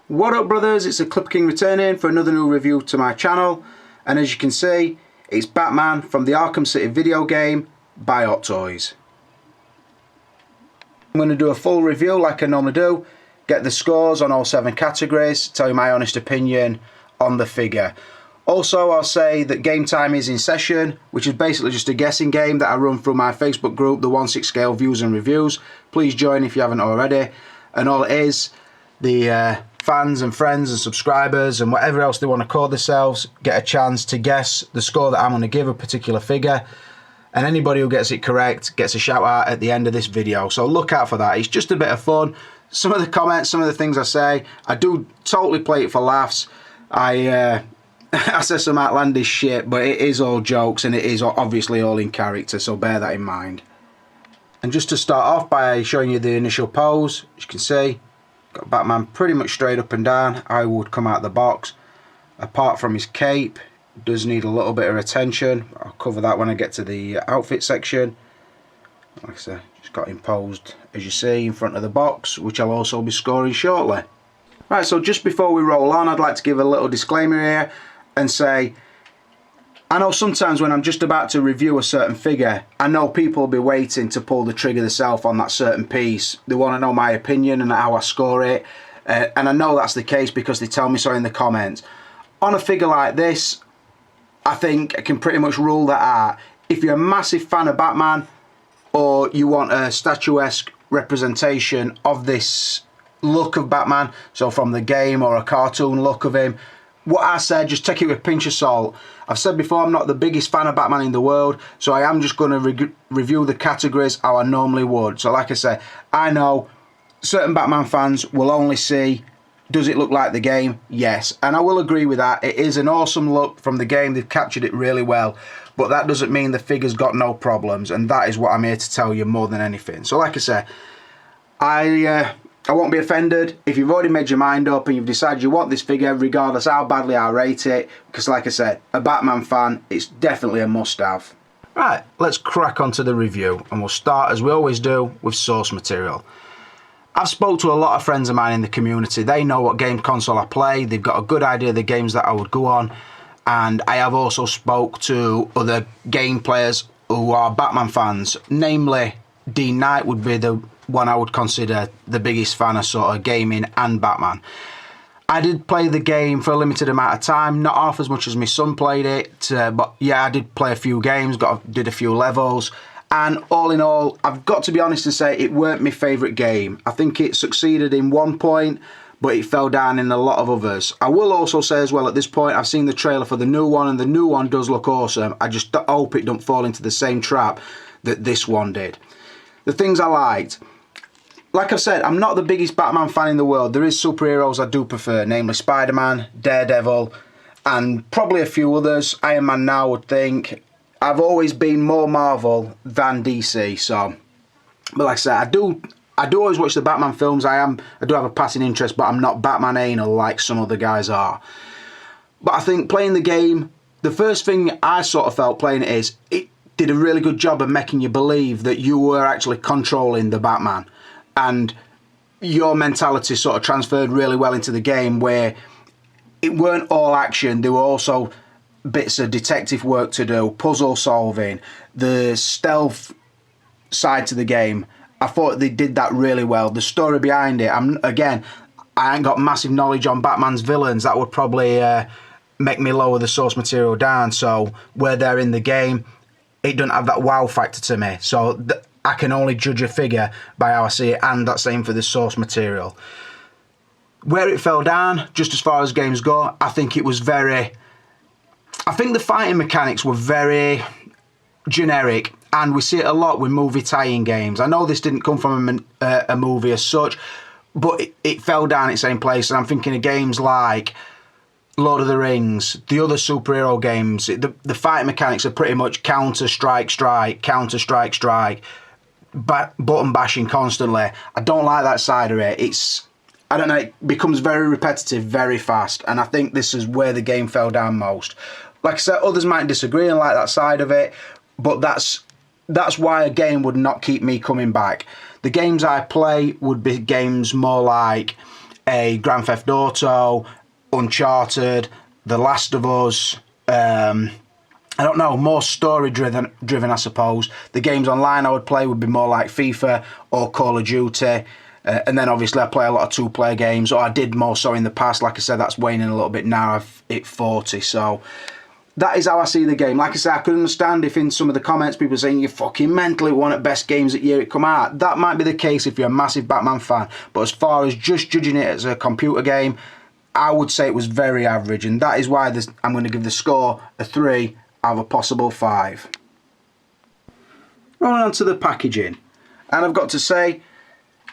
What up, brothers? It's the Clipper King returning for another new review to my channel, and as you can see, it's Batman from the Arkham City video game by Hot Toys. I'm going to do a full review like I normally do, get the scores on all 7 categories, tell you my honest opinion on the figure. Also, I'll say that game time is in session, which is basically just a guessing game that I run through my Facebook group, the 1/6 scale views and reviews. Please join if you haven't already. And all it is, the fans and friends and subscribers and whatever else they want to call themselves get a chance to guess the score that I'm going to give a particular figure, and anybody who gets it correct gets a shout out at the end of this video, so look out for that. It's just a bit of fun. Some of the comments, some of the things I say, I do totally play it for laughs. I say some outlandish shit, but it is all jokes and it is obviously all in character, so bear that in mind. And just to start off by showing you the initial pose, as you can see, got Batman pretty much straight up and down. I would come out the box. Apart from his cape, does need a little bit of attention. I'll cover that when I get to the outfit section. Like I said, just got him posed as you see in front of the box, which I'll also be scoring shortly. Right, so just before we roll on, I'd like to give a little disclaimer here and say, I know sometimes when I'm just about to review a certain figure, I know people will be waiting to pull the trigger themselves on that certain piece. They want to know my opinion and how I score it. And I know that's the case because they tell me so in the comments. On a figure like this, I think I can pretty much rule that out. If you're a massive fan of Batman, or you want a statuesque representation of this look of Batman, so from the game or a cartoon look of him, what I said, just take it with a pinch of salt. I've said before, I'm not the biggest fan of Batman in the world, so I am just going to review the categories how I normally would. So like I say, I know certain Batman fans will only see, does it look like the game? Yes, and I will agree with that. It is an awesome look from the game. They've captured it really well, but that doesn't mean the figure's got no problems, and that is what I'm here to tell you more than anything. So like I say, I won't be offended if you've already made your mind up and you've decided you want this figure regardless how badly I rate it, because like I said, a Batman fan, it's definitely a must-have. Right, let's crack on to the review, and we'll start as we always do with source material. I've spoke to a lot of friends of mine in the community. They know what game console I play, they've got a good idea of the games that I would go on, and I have also spoke to other game players who are Batman fans, namely Dean Knight would be the one I would consider the biggest fan of sort of gaming and Batman. I did play the game for a limited amount of time, not half as much as my son played it, but yeah, I did play a few games, did a few levels, and all in all, I've got to be honest and say it weren't my favourite game. I think it succeeded in one point, but it fell down in a lot of others. I will also say as well, at this point, I've seen the trailer for the new one, and the new one does look awesome. I just hope it don't fall into the same trap that this one did. The things I liked, like I've said, I'm not the biggest Batman fan in the world. There is superheroes I do prefer, namely Spiderman, Daredevil, and probably a few others. Iron Man now, I would think. I've always been more Marvel than DC, so. But like I said, I do always watch the Batman films. I do have a passing interest, but I'm not Batman anal like some other guys are. But I think playing the game, the first thing I sort of felt playing it is, it did a really good job of making you believe that you were actually controlling the Batman. And your mentality sort of transferred really well into the game, where it weren't all action. There were also bits of detective work to do, puzzle solving, the stealth side to the game. I thought they did that really well. The story behind it, again, I ain't got massive knowledge on Batman's villains. That would probably make me lower the source material down. So where they're in the game, it doesn't have that wow factor to me. So I can only judge a figure by how I see it, and that's same for the source material. Where it fell down, just as far as games go, I think it was I think the fighting mechanics were very generic, and we see it a lot with movie tie-in games. I know this didn't come from a movie as such, but it fell down its same place, and I'm thinking of games like Lord of the Rings, the other superhero games. The fighting mechanics are pretty much counter, strike, strike, counter, strike, strike, button bashing constantly. I don't like that side of it. I don't know, it becomes very repetitive very fast, and I think this is where the game fell down most. Like I said, others might disagree and like that side of it, but that's why a game would not keep me coming back. The games I play would be games more like a Grand Theft Auto, Uncharted, The Last of Us, I don't know, more story driven I suppose. The games online I would play would be more like FIFA or Call of Duty. And then obviously I play a lot of two-player games, or I did more so in the past. Like I said, that's waning a little bit now. I've hit 40, so that is how I see the game. Like I said, I could understand if in some of the comments people are saying you're fucking mental, one of the best games that year it come out. That might be the case if you're a massive Batman fan. But as far as just judging it as a computer game, I would say it was very average. And that is why I'm going to give the score a 3 out of a possible 5. Rolling on to the packaging. And I've got to say,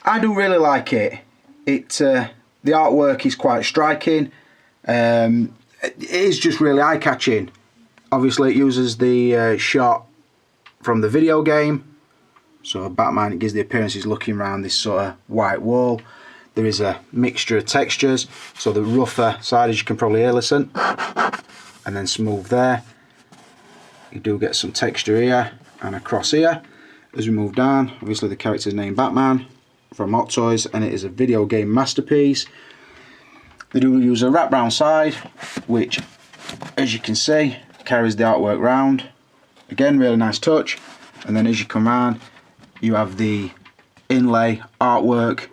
I do really like it. The artwork is quite striking. It is just really eye-catching. Obviously it uses the shot from the video game. So Batman, it gives the appearance he's looking around this sort of white wall. There is a mixture of textures. So the rougher side, as you can probably hear, listen. And then smooth there. You do get some texture here and across here. As we move down, obviously the character's named Batman from Hot Toys, and it is a video game masterpiece. They do use a wraparound side, which, as you can see, carries the artwork round. Again, really nice touch. And then as you come round, you have the inlay artwork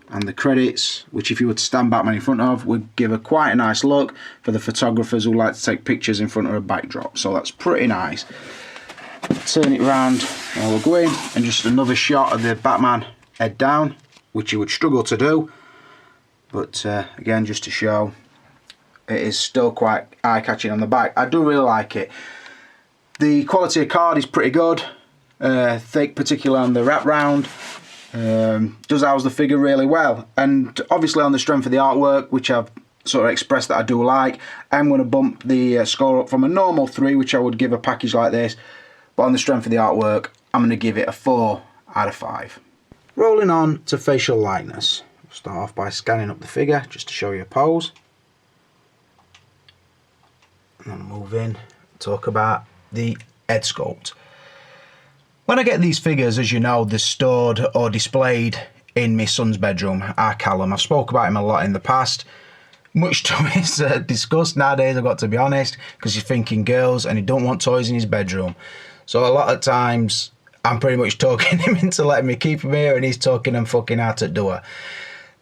and the credits, which if you were to stand Batman in front of, would give a quite a nice look for the photographers who like to take pictures in front of a backdrop. So that's pretty nice. Turn it around and we'll go in, and just another shot of the Batman head down, which you would struggle to do. But again, just to show, it is still quite eye-catching on the back. I do really like it. The quality of card is pretty good, thick, particularly on the wraparound. Does house the figure really well, and obviously on the strength of the artwork, which I've sort of expressed that I do like, I'm going to bump the score up from a normal 3, which I would give a package like this, but on the strength of the artwork, I'm going to give it a 4 out of 5. Rolling on to facial likeness. Start off by scanning up the figure just to show you a pose, and then move in, talk about the head sculpt. When I get these figures, as you know, they're stored or displayed in my son's bedroom, Arkham. I've spoke about him a lot in the past, much to his disgust nowadays, I've got to be honest, because he's thinking girls and he don't want toys in his bedroom. So a lot of times I'm pretty much talking him into letting me keep him here, and he's talking him fucking out at door.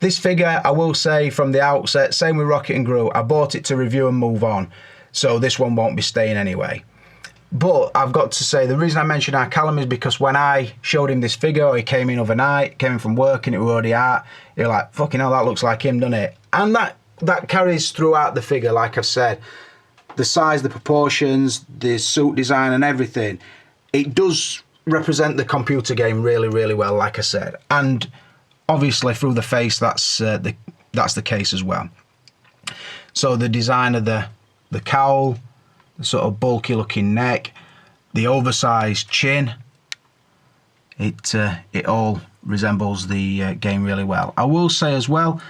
This figure, I will say from the outset, same with Rocket and Groot, I bought it to review and move on, so this one won't be staying anyway. But I've got to say, the reason I mentioned Arkham is because when I showed him this figure, he came in overnight, came in from work and it was already out, you're like, fucking hell, that looks like him, doesn't it? And that carries throughout the figure, like I've said. The size, the proportions, the suit design and everything, it does represent the computer game really, really well, like I said. And obviously through the face, that's the case as well. So the design of the cowl, the sort of bulky looking neck, the oversized chin, it all resembles the game really well. I will say as well,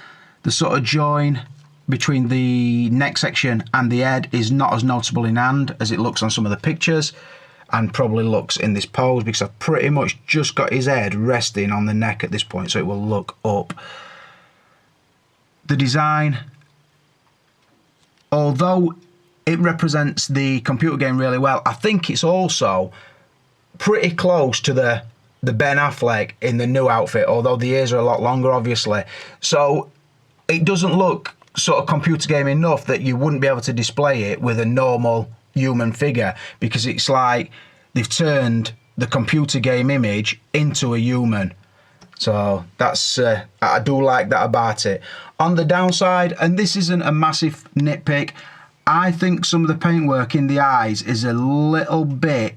the sort of join between the neck section and the head is not as noticeable in hand as it looks on some of the pictures, and probably looks in this pose, because I've pretty much just got his head resting on the neck at this point, so it will look up. The design, although it represents the computer game really well, I think it's also pretty close to the Ben Affleck in the new outfit, although the ears are a lot longer, obviously. So it doesn't look sort of computer game enough that you wouldn't be able to display it with a normal human figure, because it's like they've turned the computer game image into a human. So that's I do like that about it. On the downside, and this isn't a massive nitpick, I think some of the paintwork in the eyes is a little bit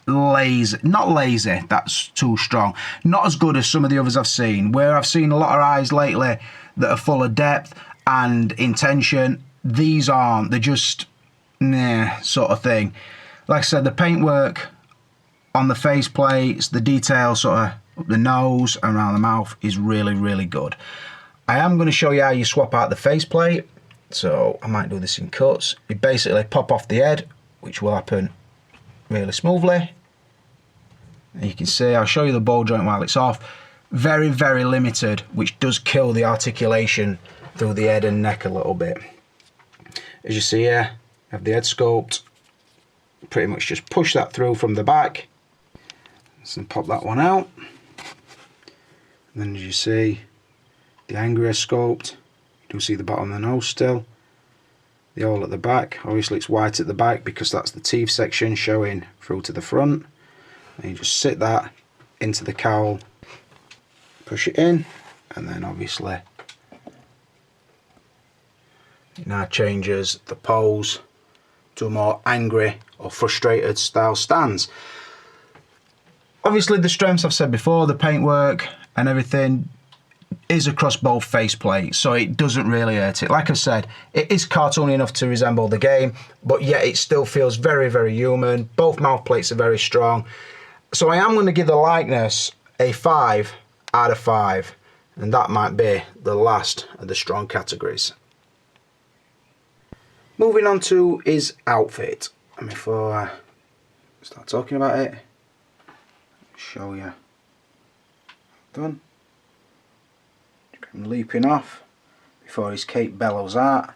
lazy. Not lazy, that's too strong. Not as good as some of the others I've seen, where I've seen a lot of eyes lately that are full of depth and intention. These aren't. They're just nah sort of thing. Like I said, the paintwork on the face plates, the detail sort of up the nose and around the mouth is really, really good. I am going to show you how you swap out the faceplate, so I might do this in cuts. You basically pop off the head, which will happen really smoothly. And you can see, I'll show you the ball joint while it's off. very, very limited, which does kill the articulation through the head and neck a little bit. As you see here, I have the head sculpt. Pretty much just push that through from the back. So pop that one out. And then as you see, the angrier sculpt. You do see the bottom of the nose still. The hole at the back. Obviously it's white at the back because that's the teeth section showing through to the front. And you just sit that into the cowl, push it in, and then obviously it now changes the pose to a more angry or frustrated style stance. Obviously the strengths I've said before, the paintwork and everything is across both faceplates, so it doesn't really hurt it. Like I said, it is cartoony enough to resemble the game, but yet it still feels very, very human. Both mouth plates are very strong. So I am going to give the likeness a 5 out of 5, and that might be the last of the strong categories. Moving on to his outfit. And before I start talking about it, I'll show you. Done. Leaping off before his cape bellows out,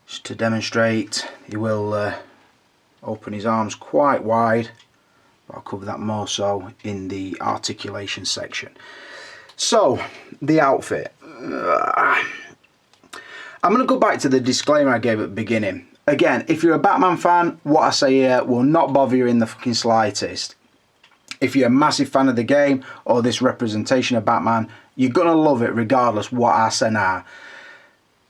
just to demonstrate. He will open his arms quite wide, but I'll cover that more so in the articulation section. So the outfit, I'm going to go back to the disclaimer I gave at the beginning. Again, if you're a Batman fan, what I say here will not bother you in the fucking slightest. If you're a massive fan of the game or this representation of Batman, you're going to love it regardless what I say now.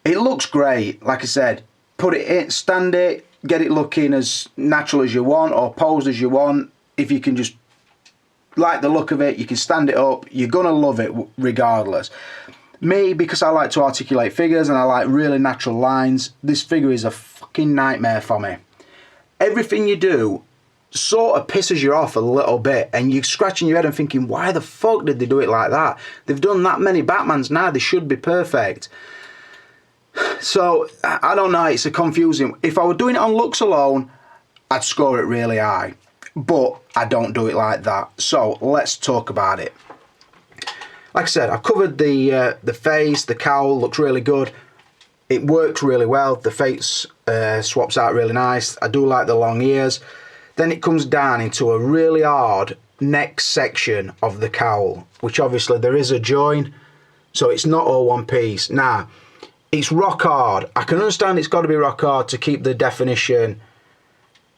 It looks great. Like I said, put it in, stand it, get it looking as natural as you want or posed as you want. If you can just like the look of it, you can stand it up, you're going to love it regardless. Me, because I like to articulate figures and I like really natural lines, this figure is a fucking nightmare for me. Everything you do sort of pisses you off a little bit and you're scratching your head and thinking, why the fuck did they do it like that? They've done that many Batmans now, they should be perfect. So I don't know, it's a confusing. If I were doing it on looks alone, I'd score it really high, but I don't do it like that. So let's talk about it. Like I said, I've covered the face. The cowl looks really good. It works really well. The face swaps out really nice. I do like the long ears. Then it comes down into a really hard neck section of the cowl, which obviously there is a join, so it's not all one piece. Now, it's rock hard. I can understand it's got to be rock hard to keep the definition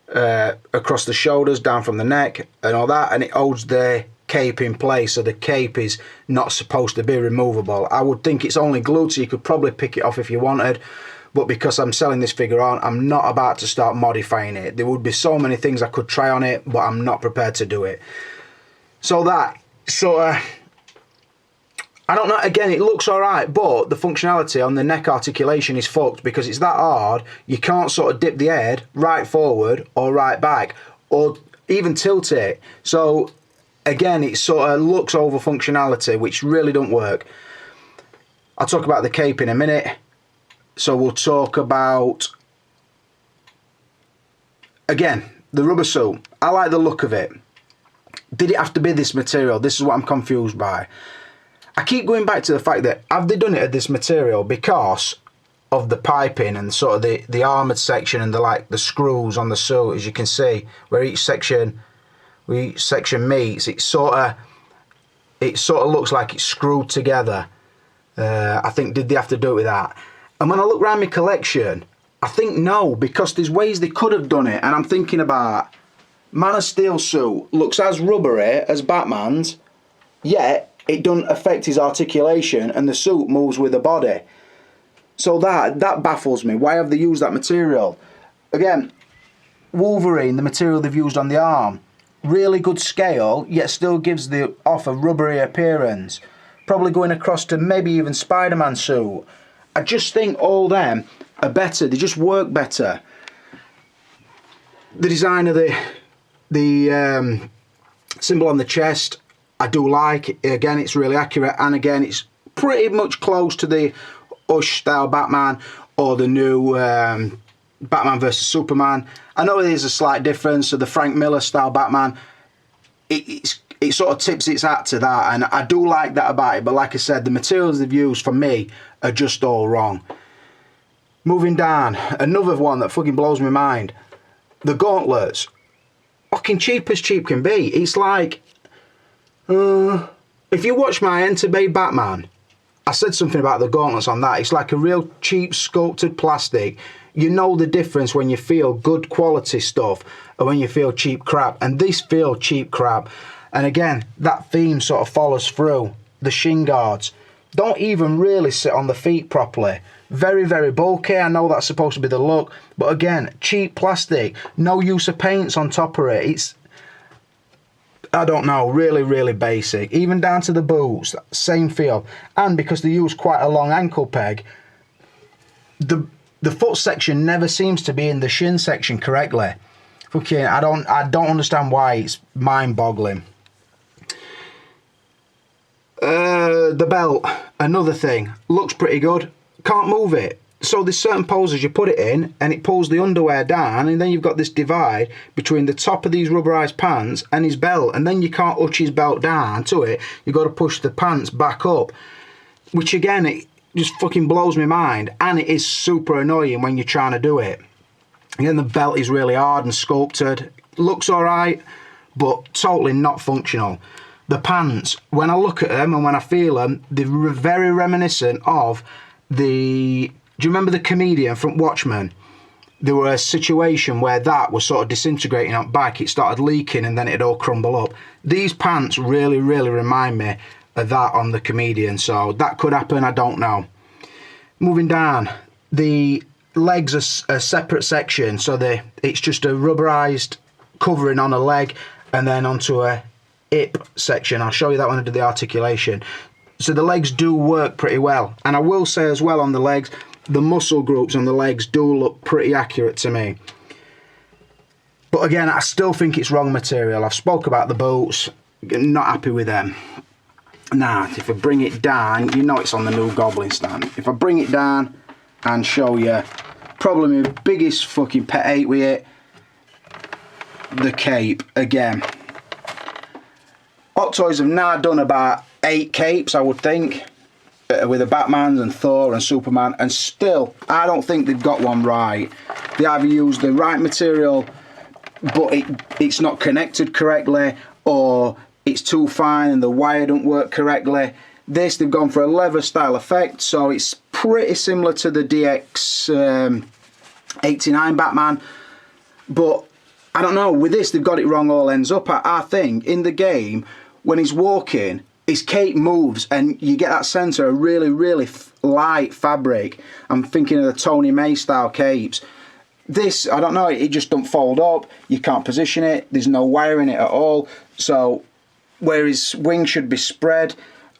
across the shoulders, down from the neck and all that, and it holds the cape in place, so the cape is not supposed to be removable. I would think it's only glued, so you could probably pick it off if you wanted. But because I'm selling this figure on, I'm not about to start modifying it. There would be so many things I could try on it, but I'm not prepared to do it. So that sort of, I don't know, again, it looks alright, but the functionality on the neck articulation is fucked because it's that hard, you can't sort of dip the head right forward or right back, or even tilt it. So again, it sort of looks over functionality, which really don't work. I'll talk about the cape in a minute. So we'll talk about, again, the rubber suit. I like the look of it. Did it have to be this material? This is what I'm confused by. I keep going back to the fact that have they done it at this material because of the piping and sort of the armoured section and the screws on the suit, as you can see, where each section meets, it sort of looks like it's screwed together. I think, did they have to do it with that? And when I look around my collection, I think no, because there's ways they could have done it. And I'm thinking about Man of Steel suit looks as rubbery as Batman's, yet it doesn't affect his articulation and the suit moves with the body. So that baffles me. Why have they used that material? Again, Wolverine, the material they've used on the arm, really good scale, yet still gives off a rubbery appearance. Probably going across to maybe even Spiderman suit. I just think all them are better. They just work better. The design of the symbol on the chest, I do like. Again, it's really accurate, and again, it's pretty much close to the Ush style Batman or the new Batman vs Superman. I know there's a slight difference. So the Frank Miller style Batman, it's it sort of tips its hat to that, and I do like that about it. But like I said, the materials they've used for me are just all wrong. Moving down, another one that fucking blows my mind. The gauntlets. Fucking cheap as cheap can be. It's like, if you watch my Enter Bay Batman, I said something about the gauntlets on that. It's like a real cheap sculpted plastic. You know the difference when you feel good quality stuff and when you feel cheap crap. And these feel cheap crap. And again, that theme sort of follows through. The shin guards don't even really sit on the feet properly. Very, very bulky. I know that's supposed to be the look. But again, cheap plastic. No use of paints on top of it. It's, I don't know, really, really basic. Even down to the boots, same feel. And because they use quite a long ankle peg, the foot section never seems to be in the shin section correctly. Fucking, I don't understand why. It's mind-boggling. The belt, another thing, looks pretty good. Can't move it. So there's certain poses you put it in and it pulls the underwear down, and then you've got this divide between the top of these rubberized pants and his belt, and then you can't touch his belt down to it. You've got to push the pants back up, which again, it just fucking blows my mind, and it is super annoying when you're trying to do it. Again, the belt is really hard and sculpted. Looks alright, but totally not functional. The pants, when I look at them and when I feel them, they're very reminiscent of the... Do you remember the comedian from Watchmen? There was a situation where that was sort of disintegrating out back. It started leaking and then it'd all crumble up. These pants really, really remind me of that on the comedian. So that could happen, I don't know. Moving down, the legs are a separate section. So it's just a rubberized covering on a leg and then onto a hip section. I'll show you that when I do the articulation. So the legs do work pretty well. And I will say as well on the legs, the muscle groups on the legs do look pretty accurate to me. But again, I still think it's wrong material. I've spoke about the boots, not happy with them. Now, if I bring it down, you know it's on the new Goblin stand. If I bring it down and show you, probably my biggest fucking pet hate with it, the cape again. Hot Toys have now done about 8 capes, I would think, with the Batmans and Thor and Superman, and still I don't think they've got one right. They either use the right material but it's not connected correctly, or it's too fine and the wire don't work correctly. This, they've gone for a leather style effect, so it's pretty similar to the DX 89 Batman, but I don't know, with this they've got it wrong all ends up. I think in the game when he's walking, his cape moves and you get that sense of a really, really light fabric. I'm thinking of the Tony May style capes. This, I don't know, it just don't fold up. You can't position it. There's no wire in it at all. So where his wings should be spread,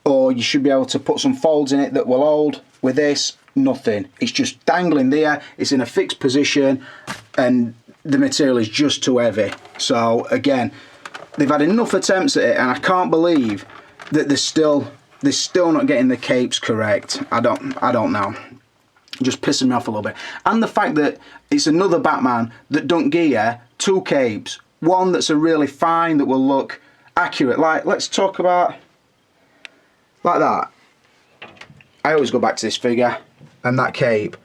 or you should be able to put some folds in it that will hold, with this, nothing. It's just dangling there. It's in a fixed position and the material is just too heavy. So again, they've had enough attempts at it and I can't believe that they're still not getting the capes correct. I don't know. Just pissing me off a little bit. And the fact that it's another Batman that don't gear 2 capes. One that's a really fine, that will look accurate. Like, let's talk about like that. I always go back to this figure and that cape.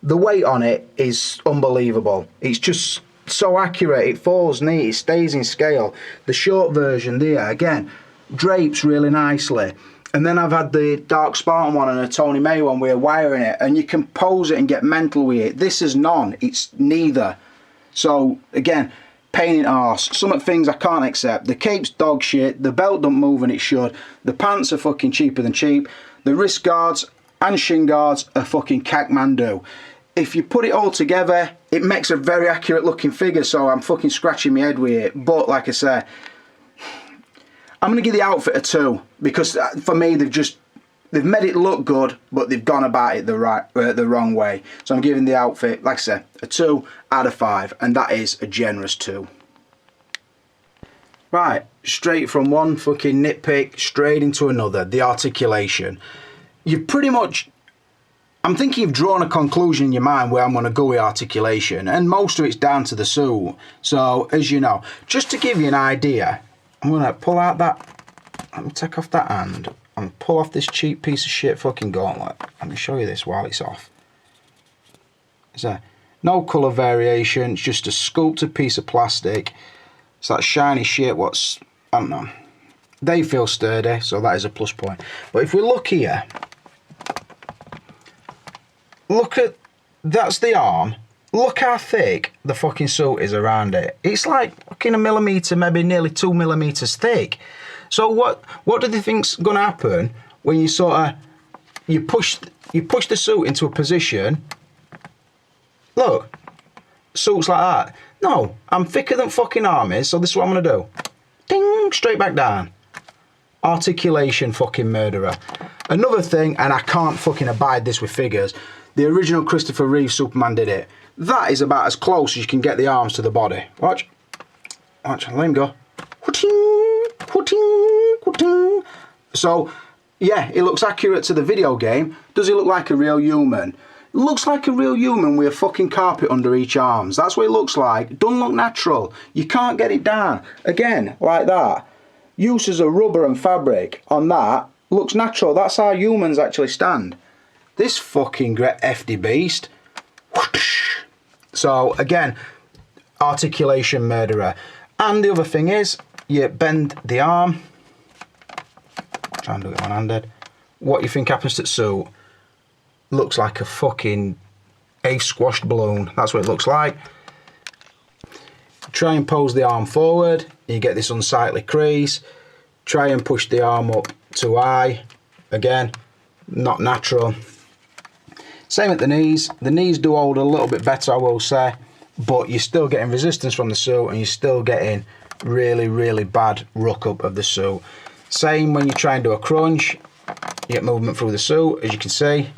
The weight on it is unbelievable. It's just so accurate. It falls neat. It stays in scale. The short version there, again, drapes really nicely. And then I've had the Dark Spartan one and a Tony May one with a wire in it, and you can pose it and get mental with it. This is none. It's neither. So again, pain in arse. Some of the things I can't accept. The cape's dog shit. The belt don't move when it should. The pants are fucking cheaper than cheap. The wrist guards and shin guards are fucking cack-man-do. If you put it all together, it makes a very accurate looking figure, so I'm fucking scratching my head with it. But like I say, I'm going to give the outfit a 2, because for me they've made it look good, but they've gone about it the wrong way. So I'm giving the outfit, like I said, a 2 out of 5, and that is a generous 2. Right, straight from one fucking nitpick straight into another, the articulation. You've pretty much, I'm thinking you've drawn a conclusion in your mind where I'm going to go with articulation, and most of it's down to the suit. So, as you know, just to give you an idea, I'm going to pull out that, let me take off that hand and pull off this cheap piece of shit fucking gauntlet. Let me show you this while it's off. Is there no colour variation, it's just a sculpted piece of plastic. It's that shiny shit, what's, I don't know. They feel sturdy, so that is a plus point. But if we look here, look at, that's the arm. Look how thick the fucking suit is around it. It's like fucking a millimetre, maybe nearly 2 millimetres thick. So what do they think's gonna happen when you sort of, you push the suit into a position? Look, suits like that. No, I'm thicker than fucking arm is, so this is what I'm gonna do. Ding, straight back down. Articulation fucking murderer. Another thing, and I can't fucking abide this with figures, the original Christopher Reeve Superman did it. That is about as close as you can get the arms to the body. Watch. Watch, let him go. So, yeah, it looks accurate to the video game. Does he look like a real human? Looks like a real human with a fucking carpet under each arms. That's what it looks like. Doesn't look natural. You can't get it down. Again, like that. Uses of rubber and fabric on that looks natural. That's how humans actually stand. This fucking great FD beast. So again, articulation murderer. And the other thing is, you bend the arm. Try and do it one-handed. What you think happens to the suit? Looks like a fucking squashed balloon. That's what it looks like. Try and pose the arm forward. You get this unsightly crease. Try and push the arm up too high. Again, not natural. Same at the knees. The knees do hold a little bit better, I will say, but you're still getting resistance from the suit and you're still getting really, really bad ruck up of the suit. Same when you try and do a crunch, you get movement through the suit, as you can see.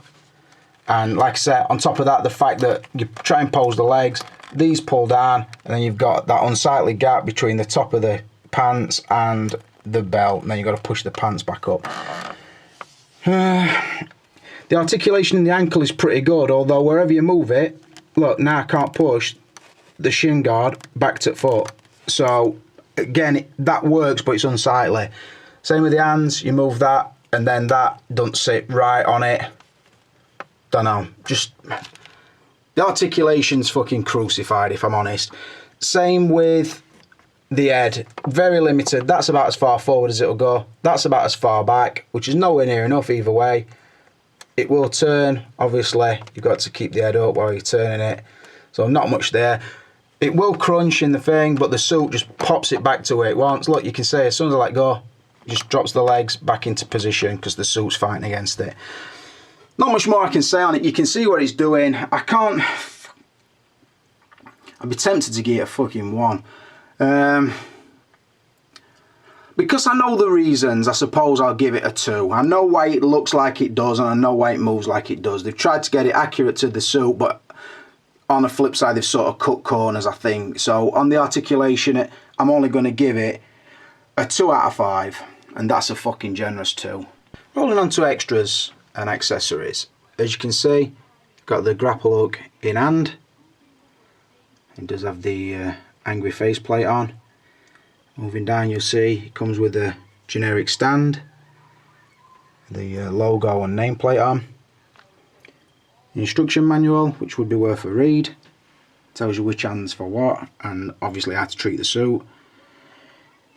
And like I said, on top of that, the fact that you try and pose the legs, these pull down, and then you've got that unsightly gap between the top of the pants and the belt, and then you've got to push the pants back up. The articulation in the ankle is pretty good, although wherever you move it, look, now I can't push the shin guard back to foot. So, again, that works, but it's unsightly. Same with the hands, you move that, and then that don't sit right on it. Don't know, just... The articulation's fucking crucified, if I'm honest. Same with the head, very limited. That's about as far forward as it'll go. That's about as far back, which is nowhere near enough either way. It will turn, obviously. You've got to keep the head up while you're turning it. So not much there. It will crunch in the thing, but the suit just pops it back to where it wants. Look, you can see as soon as I let go, it just drops the legs back into position because the suit's fighting against it. Not much more I can say on it. You can see what it's doing. I can't... I'd be tempted to give it a fucking 1. Because I know the reasons, I suppose I'll give it a 2. I know why it looks like it does, and I know why it moves like it does. They've tried to get it accurate to the suit, but on the flip side, they've sort of cut corners, I think. So on the articulation, I'm only going to give it a 2 out of 5, and that's a fucking generous 2. Rolling on to extras and accessories. As you can see, got the grapple hook in hand. It does have the angry faceplate on. Moving down, you'll see it comes with a generic stand, the logo and nameplate on. The instruction manual, which would be worth a read, tells you which hand's for what, and obviously how to treat the suit.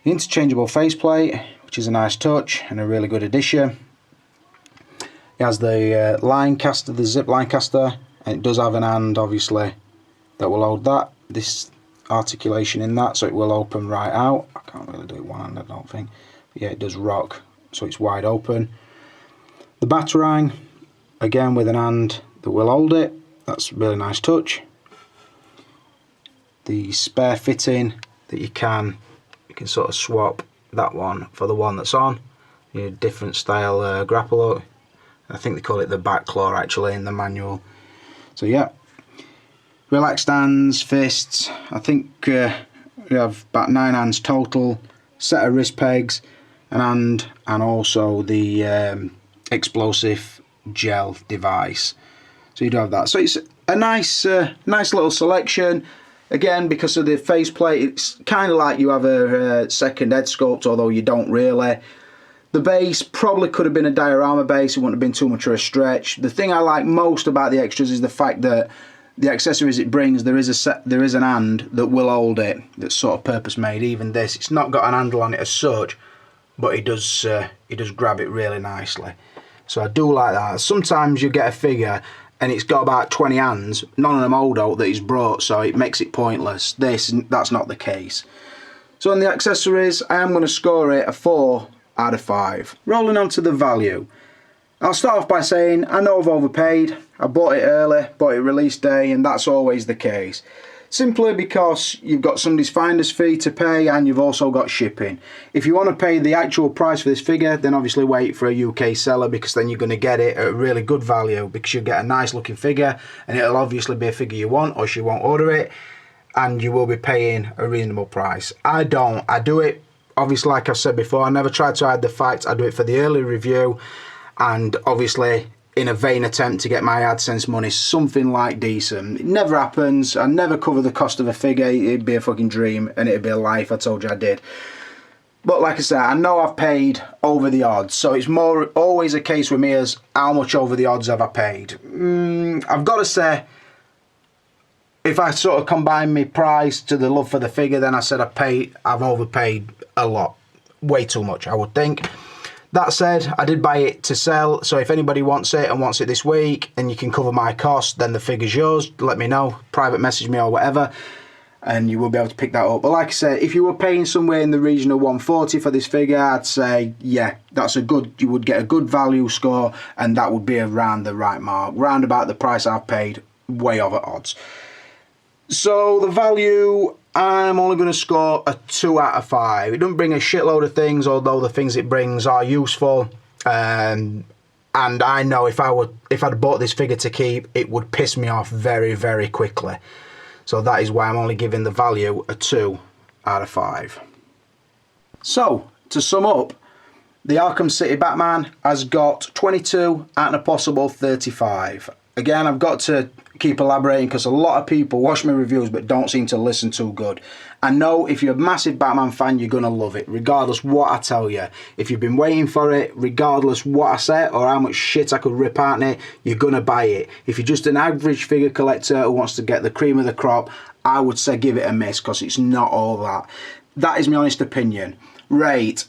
The interchangeable faceplate, which is a nice touch and a really good addition. It has the line caster, the zip line caster, and it does have an hand, obviously, that will hold that. This articulation in that, so it will open right out. I can't really do it one hand, I don't think. But yeah, it does rock, so it's wide open. The batarang, again with an hand that will hold it. That's a really nice touch. The spare fitting that you can sort of swap that one for the one that's on. Your different style grapple hook. I think they call it the back claw actually in the manual. So yeah, relaxed hands, fists. I think we have about 9 hands total. Set of wrist pegs, an hand, and also the explosive gel device. So you do have that. So it's a nice little selection. Again, because of the faceplate, it's kind of like you have a second head sculpt, although you don't really. The base probably could have been a diorama base, it wouldn't have been too much of a stretch. The thing I like most about the extras is the fact that the accessories it brings, there is an hand that will hold it, that's sort of purpose made. Even this, it's not got an handle on it as such, but it does grab it really nicely. So I do like that. Sometimes you get a figure and it's got about 20 hands, none of them hold out that he's brought, so it makes it pointless. That's not the case. So on the accessories, I am going to score it a 4 out of 5. Rolling on to the value. I'll start off by saying I know I've overpaid. I bought it early, bought it release day, and that's always the case. Simply because you've got somebody's finder's fee to pay and you've also got shipping. If you want to pay the actual price for this figure, then obviously wait for a UK seller, because then you're going to get it at a really good value, because you'll get a nice looking figure and it'll obviously be a figure you want, or she won't order it, and you will be paying a reasonable price. I don't. I do it, obviously, like I've said before, I never try to hide the facts. I do it for the early review, and obviously in a vain attempt to get my AdSense money something like decent. It never happens. I never cover the cost of a figure. It'd be a fucking dream, and it'd be a lie if I told you I did. But like I said, I know I've paid over the odds, so it's more always a case with me as how much over the odds have I paid. I've got to say, if I sort of combine my price to the love for the figure, then I said I've overpaid a lot. Way too much, I would think. That said, I did buy it to sell, so if anybody wants it and wants it this week and you can cover my cost, then the figure's yours. Let me know, private message me or whatever, and you will be able to pick that up. But like I said, if you were paying somewhere in the region of 140 for this figure, I'd say, yeah, you would get a good value score, and that would be around the right mark, round about the price I've paid, way over odds. So the value, I'm only going to score a 2 out of 5. It doesn't bring a shitload of things, although the things it brings are useful. And I know if I'd bought this figure to keep, it would piss me off very, very quickly. So that is why I'm only giving the value a 2 out of 5. So, to sum up, the Arkham City Batman has got 22 out of a possible 35. Again, I've got to keep elaborating because a lot of people watch my reviews but don't seem to listen too good. I know if you're a massive Batman fan, you're going to love it, regardless what I tell you. If you've been waiting for it, regardless what I say or how much shit I could rip out in it, you're going to buy it. If you're just an average figure collector who wants to get the cream of the crop, I would say give it a miss, because it's not all that. That is my honest opinion. Right,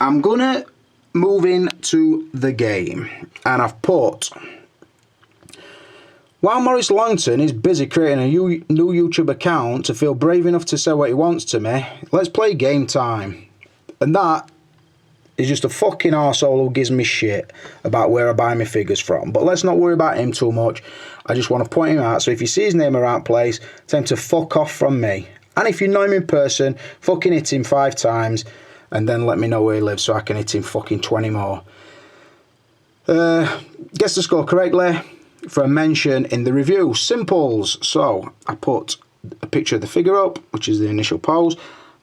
I'm going to move into the game, and I've put... While Maurice Langton is busy creating a new YouTube account to feel brave enough to say what he wants to me, let's play game time. And that is just a fucking arsehole who gives me shit about where I buy my figures from. But let's not worry about him too much. I just want to point him out, so if you see his name around place, tell him to fuck off from me. And if you know him in person, fucking hit him 5 times, and then let me know where he lives so I can hit him fucking 20 more. Guess the score correctly for a mention in the review. Simples. So I put a picture of the figure up, which is the initial pose.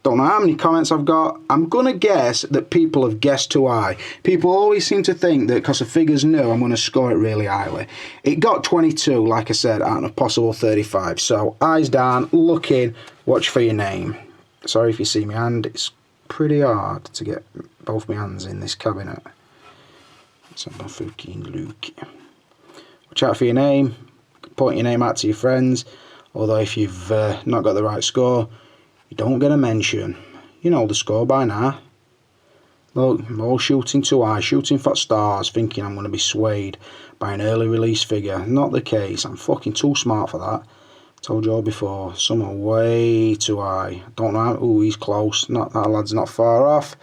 Don't know how many comments I've got. I'm gonna guess that people have guessed too high. People always seem to think that because the figure's new, I'm gonna score it really highly. It got 22, like I said, out of a possible 35. So eyes down, looking, watch for your name. Sorry if you see my hand. It's pretty hard to get both my hands in this cabinet. Let's have a fucking look. Watch out for your name. Point your name out to your friends. Although if you've not got the right score, you don't get a mention. You know the score by now. Look, I'm all shooting too high, shooting for stars, thinking I'm going to be swayed by an early release figure. Not the case. I'm fucking too smart for that. Told you all before. Some are way too high. Don't know how. Ooh, he's close. Not that lad's not far off.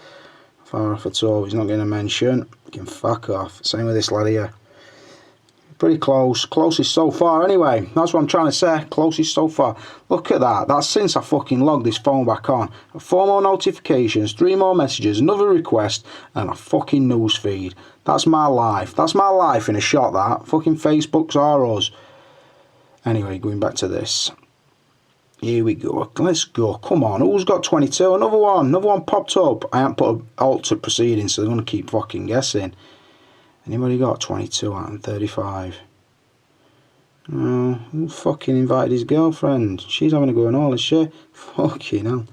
Far off at all. He's not getting a mention. He can fuck off. Same with this lad here. Pretty close. Closest so far anyway. That's what I'm trying to say. Closest so far. Look at that. That's since I fucking logged this phone back on. 4 more notifications, 3 more messages, another request, and a fucking news feed. That's my life. That's my life in a shot, that. Fucking Facebook's are us. Anyway, going back to this. Here we go. Let's go. Come on. Who's got 22? Another one. Another one popped up. I haven't put an altered proceeding, so they're going to keep fucking guessing. Anybody got 22 out of 35? Oh, who fucking invited his girlfriend? She's having a go and all this shit. Fucking hell.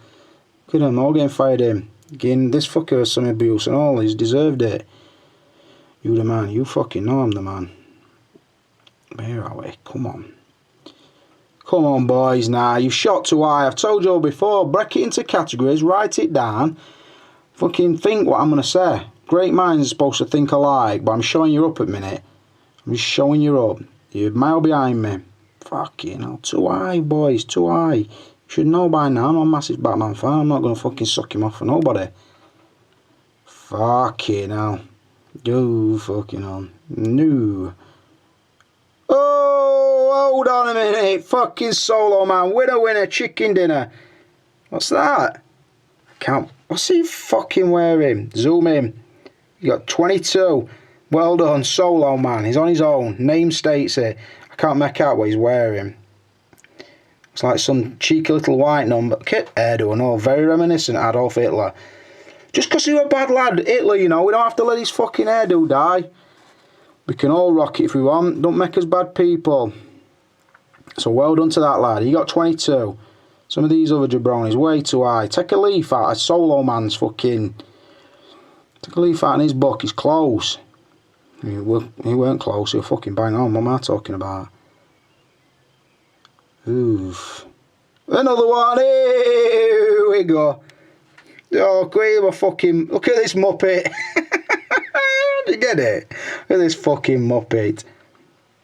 Look at them all getting fired in. Getting this fucker some abuse and all. He's deserved it. You the man. You fucking know I'm the man. Where are we? Come on. Come on, boys. Now, you've shot too high. I've told you all before. Break it into categories. Write it down. Fucking think what I'm going to say. Great minds are supposed to think alike, but I'm showing you up at minute. I'm just showing you up. You're a mile behind me. Fucking hell. Too high, boys. Too high. You should know by now. I'm a massive Batman fan. I'm not going to fucking suck him off for nobody. Fucking hell. Oh, fucking hell. No. Oh, hold on a minute. Fucking Solo Man. Winner, chicken dinner. What's that? I can't. What's he fucking wearing? Zoom in. You got 22. Well done, Solo Man. He's on his own. Name states it. I can't make out what he's wearing. It's like some cheeky little white number. Kit hairdo, no, very reminiscent of Adolf Hitler. Just because he was a bad lad, Hitler, you know, we don't have to let his fucking hairdo die. We can all rock it if we want. Don't make us bad people. So well done to that lad. He got 22. Some of these other jabronis way too high. Take a leaf out of Solo Man's fucking... Take a leaf out of his book. He's close. He weren't close. He was fucking bang on. What am I talking about? Oof. Another one. Here we go. Oh, queen of a fucking... Look at this muppet. Did you get it? Look at this fucking muppet.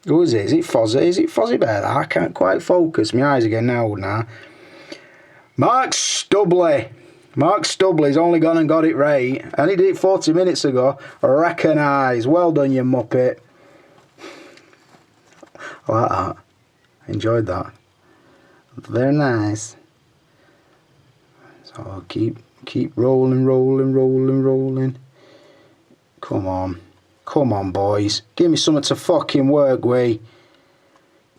Who is it? Is it Fozzie? Is it Fozzie Bear? I can't quite focus. My eyes are getting old now. Mark Stubley. Mark Stubley's only gone and got it right. And he did it 40 minutes ago. Recognise. Well done, you muppet. I like that. Enjoyed that. Very nice. So keep rolling. Come on. Come on, boys. Give me something to fucking work with.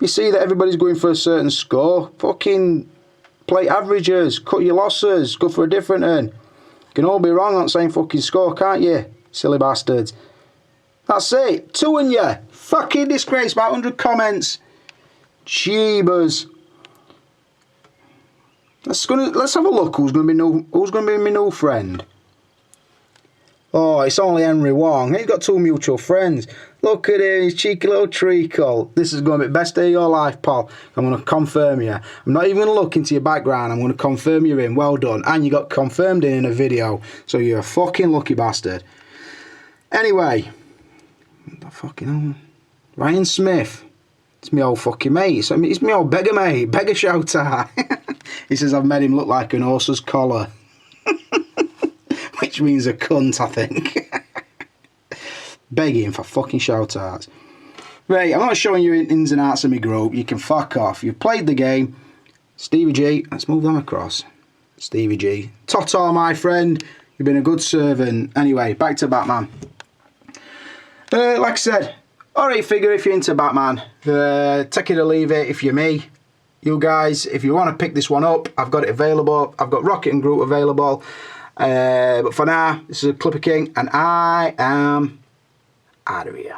You see that everybody's going for a certain score? Fucking play averages. Cut your losses. Go for a different one. You can all be wrong on the same fucking score, can't you? Silly bastards. That's it. 2 and you. Fucking disgrace. About 100 comments. Jeebus. Let's have a look. Who's gonna be my new friend? Oh, it's only Henry Wong. He's got 2 mutual friends. Look at him, his cheeky little treacle. This is going to be the best day of your life, pal. I'm going to confirm you. I'm not even going to look into your background. I'm going to confirm you're in. Well done. And you got confirmed in a video. So you're a fucking lucky bastard. Anyway. What the fucking hell? Ryan Smith. It's my old fucking mate. It's my old beggar mate. Beggar shouter. He says I've made him look like an horse's collar. Which means a cunt, I think. Begging for fucking shout-outs. Right, I'm not showing you ins and outs of my group. You can fuck off. You've played the game. Stevie G. Let's move them across. Stevie G. Toto, my friend. You've been a good servant. Anyway, back to Batman. Like I said, alright figure if you're into Batman. Take it or leave it if you're me. You guys, if you want to pick this one up, I've got it available. I've got Rocket and Groot available. But for now, this is a Clipper King, and I am out of here.